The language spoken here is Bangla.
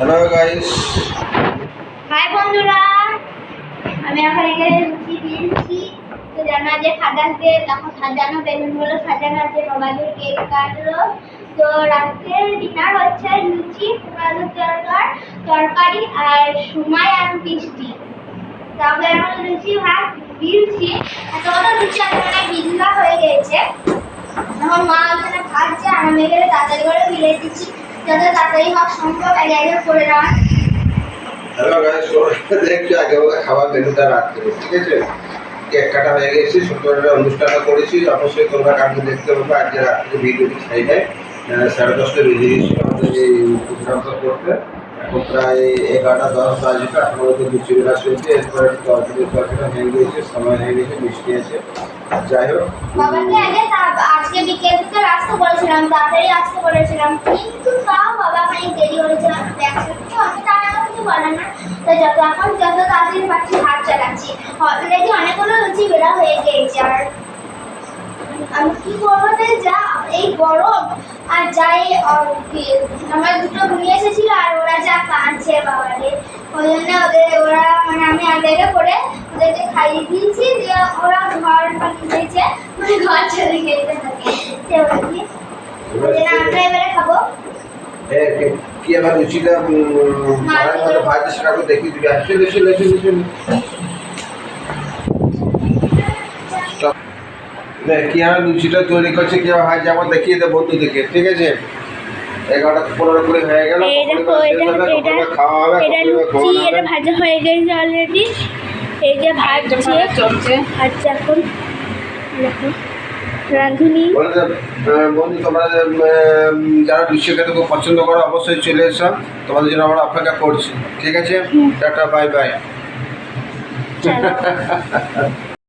হ্যালো গাইস, হাই বন্ধুরা, আমি এখন এখানে লুচি দিয়েছি। তো জানা যে ফাদার্স ডে তখন সাজানো বেলুনগুলো সাজানো আছে, বাবাদের কেক কাটলো। তো রাত্রের ডিনার হচ্ছে লুচি, আলুর তরকারি আর সুমাই আর মিষ্টি। তারপরে এখন লুচি ভাত দিয়েছি, এতগুলো লুচি এখানে বিজলা হয়ে গেছে। এখন মা ওখানে ভাজছে আর আমি এখানে তাড়াতাড়ি করে মিলে দিচ্ছি, যাতে তাড়াতাড়ি হওয়া সম্ভব এক জায়গায় করে নেওয়া। হ্যালো গাইস, দেখছি আগে খাবার মেনুটা রাখতে হবে, ঠিক আছে? কেক কাটা হয়ে গেছে, ছোট্টটা অনুষ্ঠানটা করেছি, অবশ্যই তোমরা কালকে দেখতে পাবো। আজকে রাত্রে ভিডিওটি ছাই দেয় 10:30 বেজে গেছিল আমাদের এই প্রোগ্রামটা করতে। এখন প্রায় 11:10 বাজে, এখন ওদের লুচি বেলা চলছে। এরপরে তরকারিটা হয়ে গিয়েছে, সময় হয়ে গেছে, মিষ্টি আছে। যাই হোক, বাবাকে আজকে বিকেল থেকে আসতে বলেছিলাম, তাড়াতাড়ি আসতে বলেছিলাম, কিন্তু তাও বাবা খানিক দেরি হয়েছিল। একসাথে অত তাড়াতাড়ি কিছু বলে না, তো যত তাড়াতাড়ি পাচ্ছি হাত চালাচ্ছি। অলরেডি অনেকগুলো লুচি বেলা হয়ে গিয়েছে। আর আমি কি করবো, যা এই গরম আর যাই আমার দুটো ঘুমিয়ে এসেছিল আর ওরা যা কাঁদছে বাবারে, ওই জন্য ওরা মানে আমি আগে করে ওদেরকে খাইয়ে দিয়েছি, যে ওরা ঘর বানিয়েছে, মানে ঘর ছেড়ে খেতে থাকে। আমরা এবারে খাবো। কি আবার লুচিটা ভাজছে সেটা তো দেখিয়ে দিবি। আসলে কি আর লুচিটা তৈরি করছে, কি ভাই যেমন দেখিয়ে দেবো বন্ধুদেরকে, ঠিক আছে? 11:15 করে হয়ে গেল। খাওয়া হবে, এটা ভাজা হয়ে গেছে অলরেডি। এই যে ভাজছে চলছে, ভাজছে এখন দেখো রাঁধুনি। বন্ধু, তোমরা যারা লুচি খেতে খুব পছন্দ করো অবশ্যই চলে এসো, তোমাদের জন্য আমরা অপেক্ষা করছি, ঠিক আছে? Tata, bye bye.